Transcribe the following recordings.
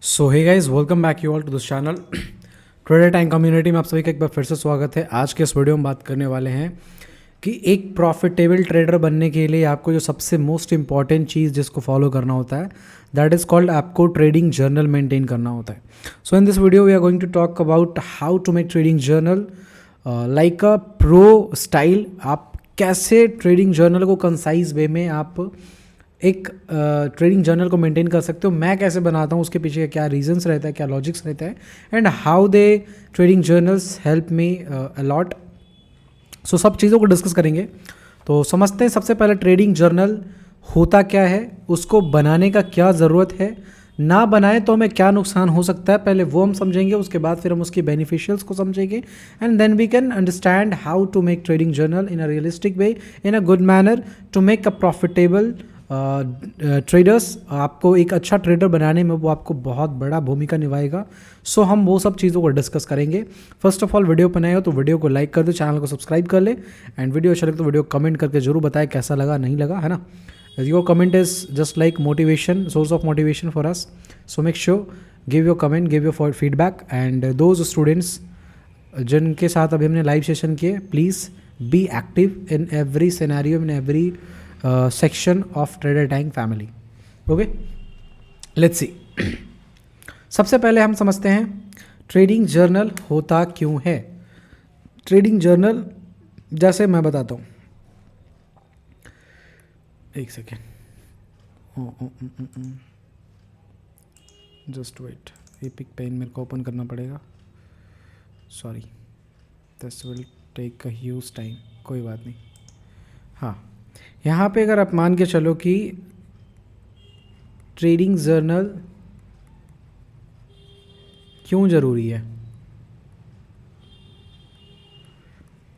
So hey guys, welcome back you all to this channel. Trader time community में आप सभी का एक बार फिर से स्वागत है। आज के इस वीडियो में बात करने वाले हैं कि एक प्रॉफिटेबल ट्रेडर बनने के लिए आपको जो सबसे मोस्ट इंपॉर्टेंट चीज़ जिसको फॉलो करना होता है दैट इज़ कॉल्ड आपको ट्रेडिंग जर्नल मेंटेन करना होता है। So in this video we are going to talk about how to make trading journal like a pro style. आप कैसे ट्रेडिंग जर्नल को कंसाइज वे में आप एक ट्रेडिंग जर्नल को मेंटेन कर सकते हो। मैं कैसे बनाता हूँ, उसके पीछे क्या रीजंस रहता है, क्या लॉजिक्स रहता है, and how they trading journals help me a lot. So सब चीज़ों को डिस्कस करेंगे। तो समझते हैं सबसे पहले ट्रेडिंग जर्नल होता क्या है, उसको बनाने का क्या ज़रूरत है, ना बनाए तो हमें क्या नुकसान हो सकता है, पहले वो हम समझेंगे। उसके बाद फिर हम उसकी बेनिफिशियल्स को समझेंगे and then we can understand how to make trading journal in a realistic way, in a good manner to make a profitable traders. आपको एक अच्छा ट्रेडर बनाने में वो आपको बहुत बड़ा भूमिका निभाएगा। सो हम वो सब चीज़ों को डिस्कस करेंगे। फर्स्ट ऑफ ऑल, वीडियो बनाए हो तो वीडियो को लाइक कर दो, चैनल को सब्सक्राइब कर ले, एंड वीडियो अच्छा लगे तो वीडियो कमेंट करके जरूर बताएं कैसा लगा, नहीं लगा, है ना। Your comment is just like motivation, source of motivation for us. So make sure give your comment, give your feedback, and those students जिनके साथ अभी हमने लाइव सेशन किए, please be active in every scenario, in every section of trader time family. Okay, let's see. सबसे पहले हम समझते हैं ट्रेडिंग जर्नल होता क्यों है। ट्रेडिंग जर्नल जैसे मैं बताता हूँ, एक second, just wait, epic pen मेरे को ओपन करना पड़ेगा, sorry, this will take a huge time, कोई बात नहीं। हाँ, यहाँ पे अगर आप मान के चलो कि ट्रेडिंग जर्नल क्यों ज़रूरी है,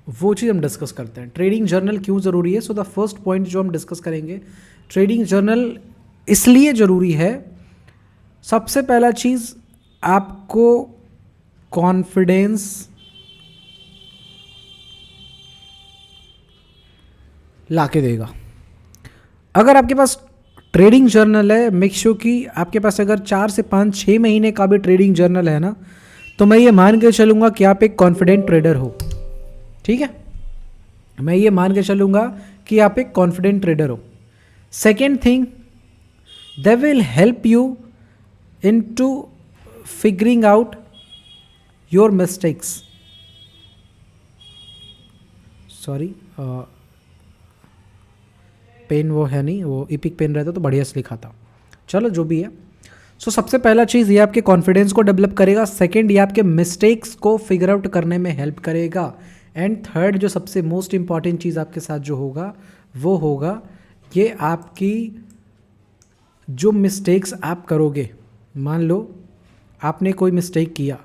वो चीज़ हम डिस्कस करते हैं। ट्रेडिंग जर्नल क्यों ज़रूरी है। सो द फर्स्ट पॉइंट जो हम डिस्कस करेंगे, ट्रेडिंग जर्नल इसलिए ज़रूरी है। सबसे पहला चीज़, आपको कॉन्फिडेंस लाके देगा। अगर आपके पास ट्रेडिंग जर्नल है, मेक श्योर कि आपके पास अगर 4 से 5 6 महीने का भी ट्रेडिंग जर्नल है ना, तो मैं ये मान के चलूँगा कि आप एक कॉन्फिडेंट ट्रेडर हो। ठीक है, मैं ये मान के चलूँगा कि आप एक कॉन्फिडेंट ट्रेडर हो। Second thing, they will help you in to figuring out your mistakes. Sorry, pen वो है नहीं, वो इपिक पेन रहता तो बढ़िया से लिखा था। चलो जो भी है। सो सबसे पहला चीज़, ये आपके कॉन्फिडेंस को डेवलप करेगा। सेकंड, ये आपके मिस्टेक्स को फिगर आउट करने में हेल्प करेगा। एंड थर्ड, जो सबसे मोस्ट इंपॉर्टेंट चीज़ आपके साथ जो होगा वो होगा, ये आपकी जो मिस्टेक्स आप करोगे, मान लो आपने कोई मिस्टेक किया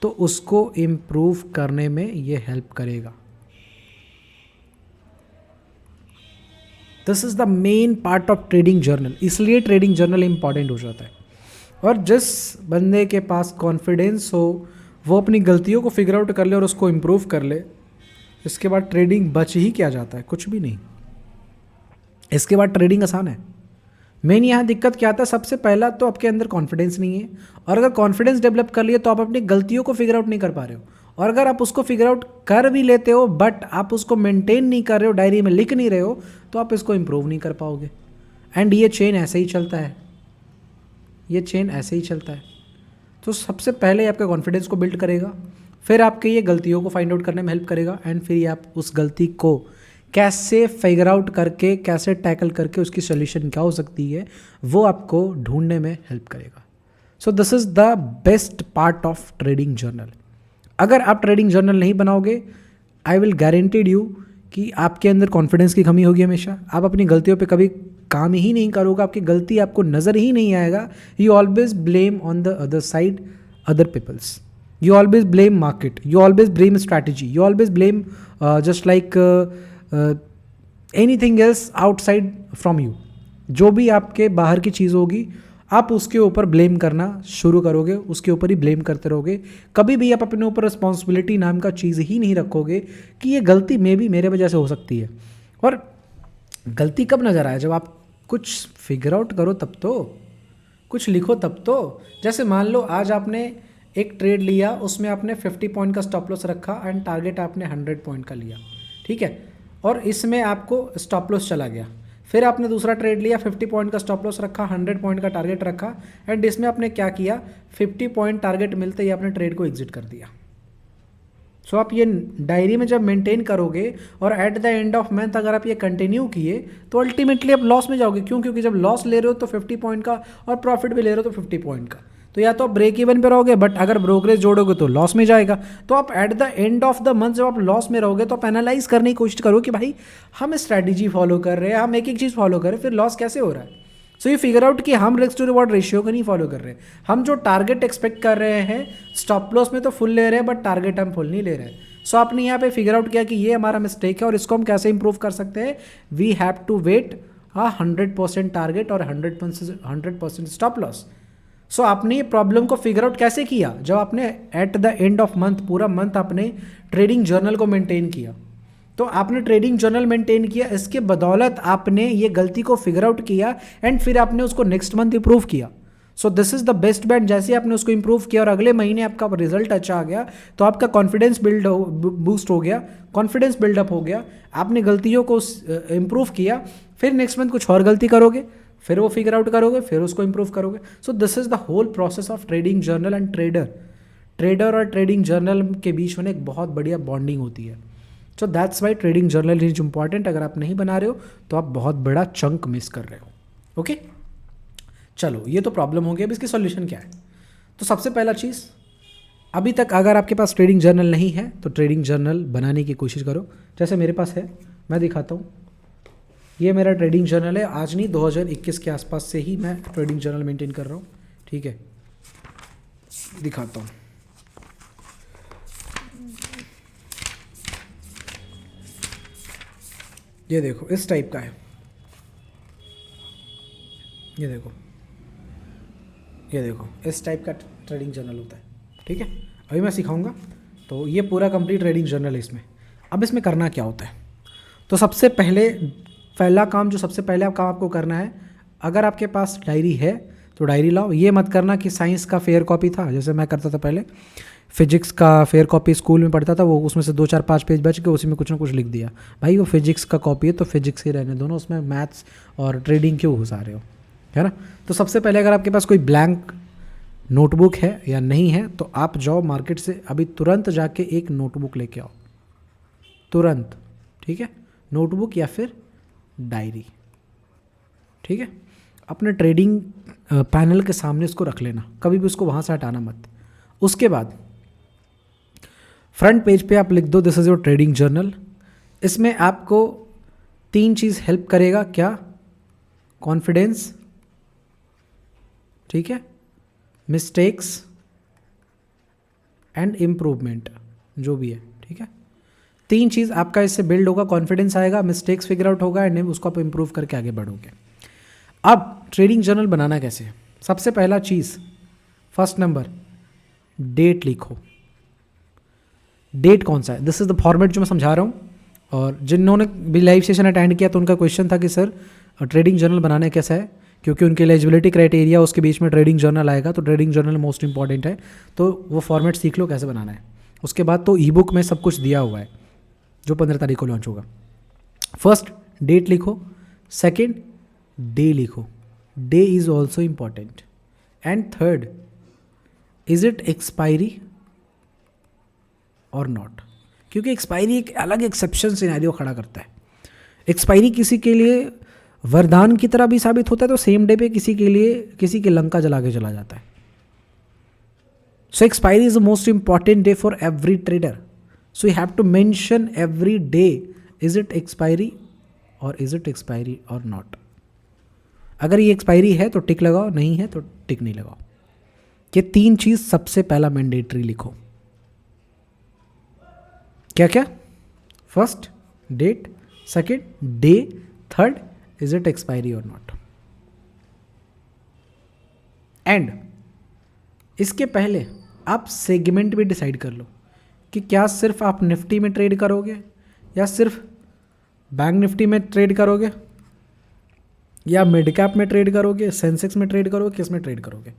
तो उसको इम्प्रूव करने में ये हेल्प करेगा। This is the main part of trading journal, इसलिए ट्रेडिंग जर्नल इंपॉर्टेंट हो जाता है। और जिस बंदे के पास कॉन्फिडेंस हो, वो अपनी गलतियों को फिगर आउट कर ले और उसको इम्प्रूव कर ले, इसके बाद ट्रेडिंग बच ही क्या जाता है, कुछ भी नहीं। इसके बाद ट्रेडिंग आसान है। मेन यहाँ दिक्कत क्या आता है, सबसे पहला तो आपके अंदर कॉन्फिडेंस नहीं है, और अगर कॉन्फिडेंस डेवलप कर लिए तो आप अपनी गलतियों को फिगर आउट नहीं कर पा रहे हो। और अगर आप उसको फिगर आउट कर भी लेते हो बट आप उसको मेंटेन नहीं कर रहे हो, डायरी में लिख नहीं रहे हो, तो आप इसको इम्प्रूव नहीं कर पाओगे। एंड ये चेन ऐसे ही चलता है, ये चेन ऐसे ही चलता है। तो सबसे पहले आपके कॉन्फिडेंस को बिल्ड करेगा, फिर आपके ये गलतियों को फाइंड आउट करने में हेल्प करेगा, एंड फिर ये आप उस गलती को कैसे फिगर आउट करके, कैसे टैकल करके उसकी सोल्यूशन क्या हो सकती है, वो आपको ढूंढने में हेल्प करेगा। So this is the best part of trading journal. अगर आप ट्रेडिंग जर्नल नहीं बनाओगे, आई विल गारंटीड यू कि आपके अंदर कॉन्फिडेंस की कमी होगी हमेशा। आप अपनी गलतियों पे कभी काम ही नहीं करोगे, आपकी गलती आपको नज़र ही नहीं आएगा। You always blame on the other side, other peoples. You always blame market, you always blame strategy, you always blame just like anything else outside from you. जो भी आपके बाहर की चीज़ होगी, आप उसके ऊपर ब्लेम करना शुरू करोगे, उसके ऊपर ही ब्लेम करते रहोगे। कभी भी आप अपने ऊपर रिस्पॉन्सिबिलिटी नाम का चीज़ ही नहीं रखोगे कि ये गलती मे भी मेरे वजह से हो सकती है। और गलती कब नज़र आए, जब आप कुछ फिगर आउट करो तब तो। कुछ लिखो तब तो। जैसे मान लो आज आपने एक ट्रेड लिया, उसमें आपने 50 पॉइंट का स्टॉप लॉस रखा एंड टारगेट आपने 100 पॉइंट का लिया, ठीक है, और इसमें आपको स्टॉप लॉस चला गया। फिर आपने दूसरा ट्रेड लिया, 50 पॉइंट का स्टॉप लॉस रखा, 100 पॉइंट का टारगेट रखा एंड इसमें आपने क्या किया, 50 पॉइंट टारगेट मिलते ही आपने ट्रेड को एग्जिट कर दिया। सो आप ये डायरी में जब मेंटेन करोगे और eight the end of month अगर आप ये कंटिन्यू किए तो अल्टीमेटली आप लॉस में जाओगे। क्यों? क्योंकि जब लॉस ले रहे हो तो 50 पॉइंट का और प्रॉफिट भी ले रहे हो तो 50 पॉइंट का, तो या तो आप ब्रेक इवन पे रहोगे, बट अगर ब्रोकरेज जोड़ोगे तो लॉस में जाएगा। तो आप eight the end of the month जब आप लॉस में रहोगे तो आप एनालाइज करने की कोशिश करो कि भाई हम स्ट्रैटेजी फॉलो कर रहे हैं, हम एक एक चीज़ फॉलो कर रहे हैं, फिर लॉस कैसे हो रहा है। सो ये फिगर आउट कि हम रिस्क टू रिवॉर्ड रेशियो को नहीं फॉलो कर रहे हैं, हम जो टारगेट एक्सपेक्ट कर रहे हैं स्टॉप लॉस में तो फुल ले रहे हैं बट टारगेट हम फुल नहीं ले रहे हैं। सो आपने यहाँ पे फिगर आउट किया कि ये हमारा मिस्टेक है और इसको हम कैसे इंप्रूव कर सकते हैं। We have to wait 100% target और 100% स्टॉप लॉस। सो आपने ये प्रॉब्लम को फिगर आउट कैसे किया, जब आपने eight the end of month पूरा मंथ आपने ट्रेडिंग जर्नल को मेंटेन किया। तो आपने ट्रेडिंग जर्नल मेंटेन किया, इसके बदौलत आपने ये गलती को फिगर आउट किया एंड फिर आपने उसको नेक्स्ट मंथ इंप्रूव किया। सो this is the best bat. जैसे आपने उसको इंप्रूव किया और अगले महीने आपका रिजल्ट अच्छा आ गया तो आपका कॉन्फिडेंस बूस्ट हो गया, कॉन्फिडेंस बिल्डअप हो गया, आपने गलतियों को इंप्रूव किया, फिर नेक्स्ट मंथ कुछ और गलती करोगे, फिर वो फिगर आउट करोगे, फिर उसको इंप्रूव करोगे। So this is the whole process of trading journal and trader और ट्रेडिंग जर्नल के बीच में एक बहुत बढ़िया बॉन्डिंग होती है। So that's why trading journal is important. अगर आप नहीं बना रहे हो तो आप बहुत बड़ा चंक मिस कर रहे हो। ओके चलो, ये तो प्रॉब्लम हो गया। अब इसकी सॉल्यूशन क्या है? तो सबसे पहला चीज़, अभी तक अगर आपके पास ट्रेडिंग जर्नल नहीं है तो ट्रेडिंग जर्नल बनाने की कोशिश करो। जैसे मेरे पास है, मैं दिखाता हूँ। ये मेरा ट्रेडिंग जर्नल है, आज नहीं 2021 के आसपास से ही मैं ट्रेडिंग जर्नल मेंटेन कर रहा हूँ, ठीक है। दिखाता हूँ। ये देखो, इस टाइप का है। ये देखो, ये देखो, इस टाइप का ट्रेडिंग जर्नल होता है, ठीक है। अभी मैं सिखाऊंगा। तो ये पूरा कंप्लीट ट्रेडिंग जर्नल है इसमें। अब इसमें करना क्या होता है? तो सबसे पहला काम, जो सबसे पहले काम आपको करना है, अगर आपके पास डायरी है तो डायरी लाओ। ये मत करना कि साइंस का फेयर कॉपी था, जैसे मैं करता था पहले, फिजिक्स का फेयर कॉपी स्कूल में पढ़ता था, वो उसमें से 2-4-5 पेज बच के उसी में कुछ ना कुछ लिख दिया। भाई वो फिजिक्स का कॉपी है तो फिजिक्स ही रहने दोनों, उसमें मैथ्स और ट्रेडिंग क्यों घुसा रहे हो, है ना। तो सबसे पहले अगर आपके पास कोई ब्लैंक नोटबुक है या नहीं है तो आप जाओ मार्केट से अभी तुरंत जाके एक नोटबुक लेके आओ, तुरंत, ठीक है। नोटबुक या फिर डायरी, ठीक है। अपने ट्रेडिंग पैनल के सामने इसको रख लेना, कभी भी उसको वहाँ से हटाना मत। उसके बाद फ्रंट पेज पे आप लिख दो, this is your trading journal. इसमें आपको 3 चीज़ हेल्प करेगा। क्या? कॉन्फिडेंस, ठीक है, मिस्टेक्स एंड इम्प्रूवमेंट, जो भी है, ठीक है। 3 चीज़ आपका इससे बिल्ड होगा। कॉन्फिडेंस आएगा, मिस्टेक्स फिगर आउट होगा एंड उसको आप इम्प्रूव करके आगे बढ़ोगे। अब ट्रेडिंग जर्नल बनाना कैसे है? सबसे पहला चीज़, फर्स्ट नंबर, डेट लिखो। डेट कौन सा है? दिस इज़ द फॉर्मेट जो मैं समझा रहा हूँ। और जिन्होंने भी लाइव सेशन अटेंड किया तो उनका क्वेश्चन था कि सर ट्रेडिंग जर्नल बनाना कैसा है, क्योंकि उनके एलिजिबिलिटी क्राइटेरिया उसके बीच में ट्रेडिंग जर्नल आएगा। तो ट्रेडिंग जर्नल मोस्ट इंपॉर्टेंट है, तो वो फॉर्मेट सीख लो कैसे बनाना है। उसके बाद तो ई बुक में सब कुछ दिया हुआ है जो 15 तारीख को लॉन्च होगा। फर्स्ट, डेट लिखो। सेकेंड, डे लिखो, day is also important. And third, is it expiry और नॉट, क्योंकि एक्सपायरी एक अलग एक्सेप्शन सिनेरियो खड़ा करता है। एक्सपायरी किसी के लिए वरदान की तरह भी साबित होता है, तो सेम डे पे किसी के लिए किसी की लंका जला के चला जाता है। So expiry is the most important day for every trader. So you have to mention every day, is it expiry और इज इट एक्सपायरी और नॉट। अगर ये एक्सपायरी है तो टिक लगाओ, नहीं है तो टिक नहीं लगाओ। ये 3 चीज़ सबसे पहला मैंडेटरी लिखो। क्या क्या? First, date, second, day, third, is it expiry और नॉट। एंड इसके पहले आप सेगमेंट भी डिसाइड कर लो कि क्या सिर्फ आप निफ्टी में ट्रेड करोगे या सिर्फ बैंक निफ्टी में ट्रेड करोगे या मिड कैप में ट्रेड करोगे, सेंसेक्स में ट्रेड करोगे, किस में ट्रेड करोगे,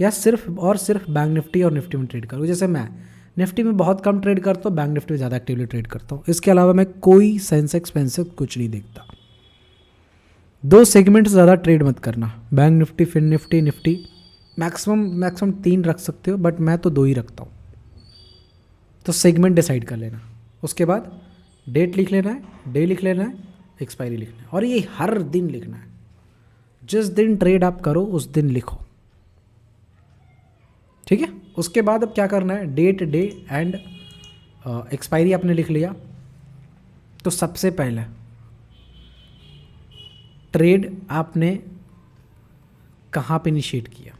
या सिर्फ और सिर्फ बैंक निफ्टी और निफ्टी में ट्रेड करोगे। जैसे मैं निफ्टी में बहुत कम ट्रेड करता हूँ, बैंक निफ्टी में ज़्यादा एक्टिवली ट्रेड करता हूँ। इसके अलावा मैं कोई सेंसेक्स वेंसेक्स कुछ नहीं देखता। दो सेगमेंट से ज़्यादा ट्रेड मत करना, Bank Nifty, Fin Nifty, Nifty maximum 3 रख सकते हो, बट मैं तो 2 ही रखता हूँ। तो सेगमेंट डिसाइड कर लेना, उसके बाद डेट लिख लेना है, डे लिख लेना है, एक्सपायरी लिखना है, और ये हर दिन लिखना है। जिस दिन ट्रेड आप करो उस दिन लिखो, ठीक है। उसके बाद अब क्या करना है, डेट, डे एंड एक्सपायरी आपने लिख लिया। तो सबसे पहले ट्रेड आपने कहाँ पे इनिशिएट किया,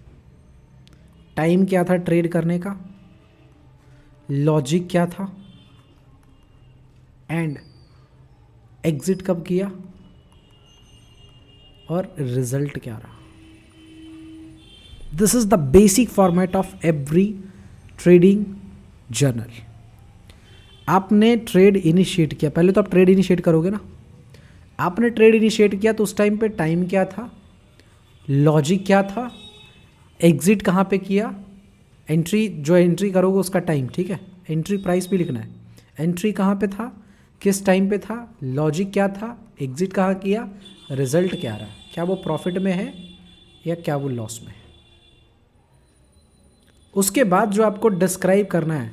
टाइम क्या था ट्रेड करने का, लॉजिक क्या था, एंड एग्जिट कब किया, और रिजल्ट क्या रहा। This is the basic format of every trading journal. आपने ट्रेड इनिशिएट किया, पहले तो आप ट्रेड इनिशिएट करोगे ना। आपने ट्रेड इनिशिएट किया तो उस टाइम पे टाइम क्या था, लॉजिक क्या था, एग्जिट कहाँ पे किया, एंट्री जो एंट्री करोगे उसका टाइम, ठीक है, एंट्री प्राइस भी लिखना है, एंट्री कहाँ पे था, किस टाइम पे था, लॉजिक क्या था, एग्जिट कहाँ किया, रिजल्ट क्या रहा, क्या वो प्रॉफिट में है या क्या वो लॉस में है। उसके बाद जो आपको डिस्क्राइब करना है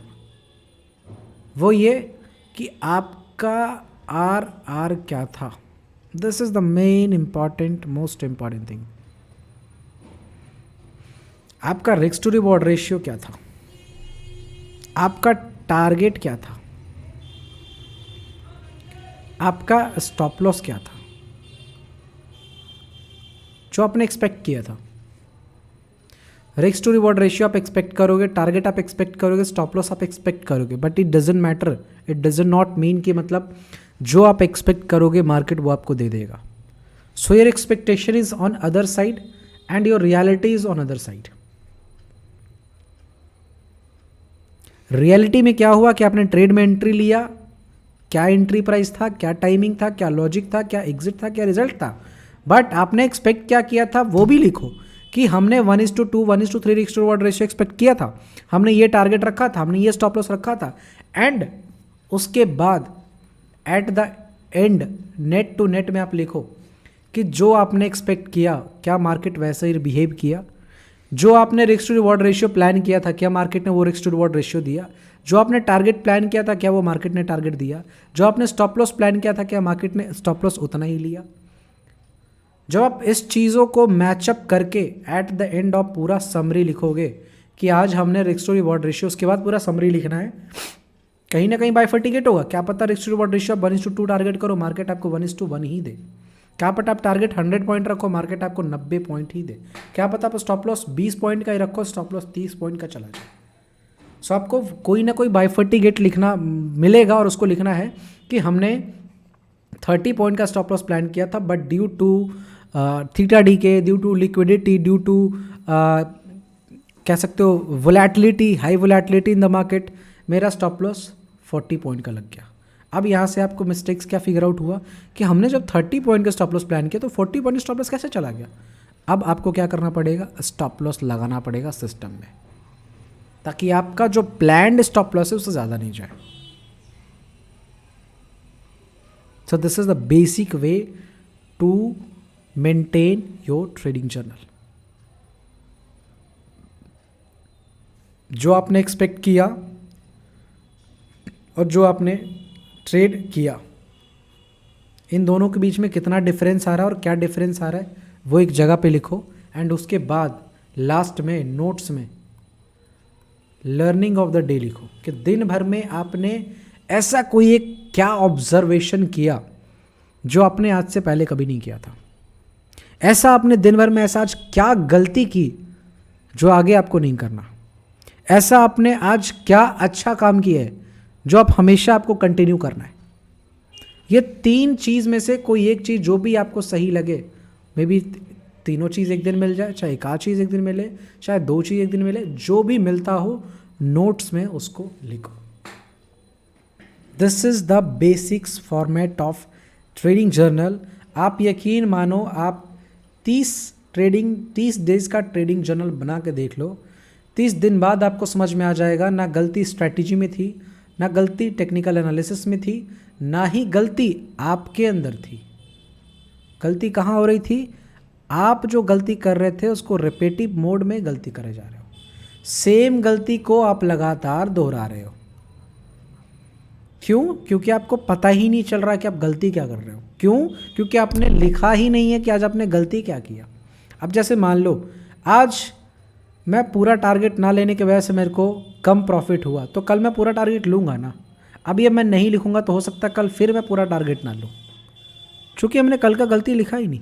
वो ये कि आपका आर क्या था। This is the main important, most important thing. आपका रिस्क टू रिवॉर्ड रेशियो क्या था, आपका टारगेट क्या था, आपका स्टॉप लॉस क्या था जो आपने एक्सपेक्ट किया था। रिस्क टू रिवॉर्ड रेशियो आप एक्सपेक्ट करोगे, टारगेट आप एक्सपेक्ट करोगे, स्टॉप लॉस आप एक्सपेक्ट करोगे, but it doesn't matter, it doesn't not mean कि मतलब जो आप एक्सपेक्ट करोगे मार्केट वो आपको दे देगा। So your expectation is on other side and your reality is on other side. Reality में क्या हुआ कि आपने ट्रेड में एंट्री लिया, क्या एंट्री प्राइस था, क्या टाइमिंग था, क्या लॉजिक था, क्या एग्जिट था, क्या रिजल्ट था, बट आपने एक्सपेक्ट क्या किया था वो भी लिखो कि हमने 1:2, 1:3 risk to reward ratio expect किया था, हमने ये टारगेट रखा था, हमने ये स्टॉप लॉस रखा था, एंड उसके बाद at the end net to net में आप लिखो कि जो आपने एक्सपेक्ट किया क्या मार्केट वैसे ही बिहेव किया, जो आपने risk to reward ratio plan किया था क्या मार्केट ने वो रिस्क टू रिवॉर्ड रेशियो दिया, जो आपने टारगेट प्लान किया था क्या वो मार्केट ने टारगेट दिया, जो आपने स्टॉप लॉस प्लान किया था क्या मार्केट ने स्टॉप लॉस उतना ही लिया। जब आप इस चीज़ों को मैचअप करके एट द एंड ऑफ पूरा समरी लिखोगे कि आज हमने रिस्क टू रिवॉर्ड रेशियो, उसके बाद पूरा समरी लिखना है। कहीं ना कहीं बाइफर्टिकेट होगा, क्या पता risk to reward ratio 1:2 target करो, मार्केट आपको 1:1 ही दे, क्या पता आप टारगेट 100 पॉइंट रखो, मार्केट आपको 90 पॉइंट ही दे, क्या पता आप स्टॉप लॉस 20 पॉइंट का ही रखो, स्टॉप लॉस 30 पॉइंट का चला जाए। सो आपको कोई ना कोई बाइफर्टिकेट लिखना मिलेगा और उसको लिखना है कि हमने 30 पॉइंट का स्टॉप लॉस प्लान किया था, but due to theta decay, due to liquidity, due to कह सकते हो volatility, high volatility in the market, मेरा स्टॉप लॉस 40 पॉइंट का लग गया। अब यहाँ से आपको मिस्टेक्स क्या फिगर आउट हुआ कि हमने जब 30 पॉइंट का स्टॉप लॉस प्लान किया तो 40 पॉइंट स्टॉप लॉस कैसे चला गया। अब आपको क्या करना पड़ेगा, स्टॉप लॉस लगाना पड़ेगा सिस्टम में, ताकि आपका जो प्लान्ड स्टॉप लॉस है उससे ज़्यादा नहीं जाए। So this is the basic way to maintain your trading journal. जो आपने एक्सपेक्ट किया और जो आपने ट्रेड किया, इन दोनों के बीच में कितना डिफरेंस आ रहा है और क्या डिफरेंस आ रहा है वो एक जगह पे लिखो, एंड उसके बाद लास्ट में नोट्स में लर्निंग ऑफ द डे लिखो कि दिन भर में आपने ऐसा कोई एक क्या ऑब्जर्वेशन किया जो आपने आज से पहले कभी नहीं किया था, ऐसा आपने दिन भर में ऐसा आज क्या गलती की जो आगे आपको नहीं करना, ऐसा आपने आज क्या अच्छा काम किया है जो आप हमेशा आपको कंटिन्यू करना है। ये 3 चीज़ में से कोई एक चीज़ जो भी आपको सही लगे, मे बी तीनों चीज़ एक दिन मिल जाए, चाहे एक आध चीज़ एक दिन मिले, चाहे 2 चीज़ एक दिन मिले, जो भी मिलता हो नोट्स में उसको लिखो। This is the basics format of trading journal. आप यकीन मानो, आप 30 डेज का ट्रेडिंग जर्नल बना के देख लो। 30 दिन बाद आपको समझ में आ जाएगा ना गलती स्ट्रैटेजी में थी, ना गलती टेक्निकल एनालिसिस में थी, ना ही गलती आपके अंदर थी। गलती कहाँ हो रही थी? आप जो गलती कर रहे थे उसको रिपीटिव मोड में गलती करे जा रहे हो। सेम गलती को आप लगातार दोहरा रहे हो। क्यों? क्योंकि आपको पता ही नहीं चल रहा कि आप गलती क्या कर रहे हो। क्यों? क्योंकि आपने लिखा ही नहीं है कि आज आपने गलती क्या किया। अब जैसे मान लो आज मैं पूरा टारगेट ना लेने की वजह से मेरे को कम प्रॉफिट हुआ, तो कल मैं पूरा टारगेट लूँगा ना। अब ये मैं नहीं लिखूँगा तो हो सकता है कल फिर मैं पूरा टारगेट ना लूँ, चूँकि हमने कल का गलती लिखा ही नहीं।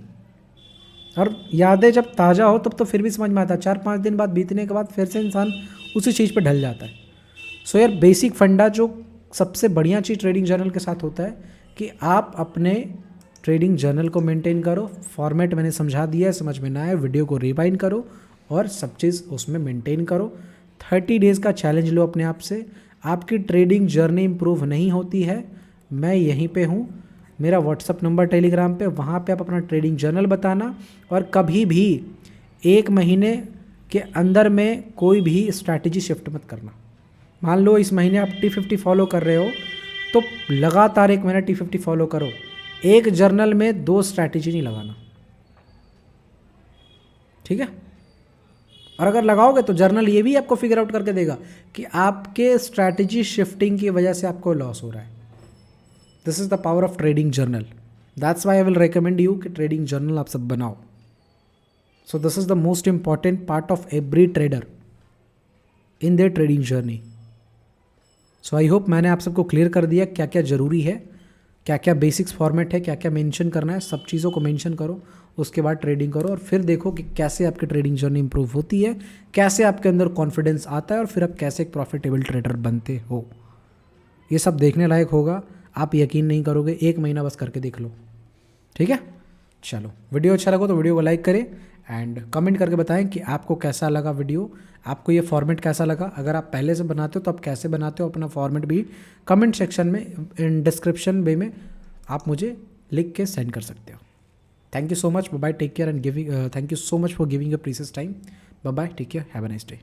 और यादें जब ताज़ा हो तब तो फिर भी समझ में आता है, 4-5 दिन बाद बीतने के बाद फिर से इंसान उसी चीज़ पर ढल जाता है। सो यार बेसिक फंडा जो सबसे बढ़िया चीज़ ट्रेडिंग जर्नल के साथ होता है कि आप अपने ट्रेडिंग जर्नल को मेंटेन करो। फॉर्मेट मैंने समझा दिया है, समझ में ना आए वीडियो को रिवाइंड करो और सब चीज़ उसमें मेंटेन करो। 30 डेज़ का चैलेंज लो अपने आप से। आपकी ट्रेडिंग जर्नी इंप्रूव नहीं होती है, मैं यहीं पे हूँ, मेरा व्हाट्सअप नंबर टेलीग्राम पे, वहाँ पे आप अपना ट्रेडिंग जर्नल बताना। और कभी भी 1 महीने के अंदर में कोई भी स्ट्रैटेजी शिफ्ट मत करना। मान लो इस महीने आप T50 फॉलो कर रहे हो तो लगातार 1 महीना T50 फॉलो करो। एक जर्नल में 2 स्ट्रैटेजी नहीं लगाना, ठीक है? और अगर लगाओगे तो जर्नल ये भी आपको फिगर आउट करके देगा कि आपके स्ट्रैटेजी शिफ्टिंग की वजह से आपको लॉस हो रहा है। This is the power of trading journal. That's why I will recommend you कि ट्रेडिंग जर्नल आप सब बनाओ। सो this is the most important part of every trader in their trading journey. So I hope मैंने आप सबको clear कर दिया क्या क्या ज़रूरी है, क्या क्या बेसिक्स फॉर्मेट है, क्या क्या मेंशन करना है। सब चीज़ों को मेंशन करो, उसके बाद ट्रेडिंग करो और फिर देखो कि कैसे आपकी ट्रेडिंग जर्नी इंप्रूव होती है, कैसे आपके अंदर कॉन्फिडेंस आता है और फिर आप कैसे एक प्रॉफिटेबल ट्रेडर बनते हो। ये सब देखने लायक होगा, आप यकीन नहीं करोगे। 1 महीना बस करके देख लो, ठीक है? चलो, वीडियो अच्छा लगा तो वीडियो को लाइक करें एंड कमेंट करके बताएं कि आपको कैसा लगा वीडियो, आपको ये फॉर्मेट कैसा लगा। अगर आप पहले से बनाते हो तो आप कैसे बनाते हो, अपना फॉर्मेट भी कमेंट सेक्शन में इन डिस्क्रिप्शन वे में आप मुझे लिख के सेंड कर सकते हो। Thank you so much, bye bye, take care and giving thank you so much for giving your precious time. Bye bye, take care, have a nice day.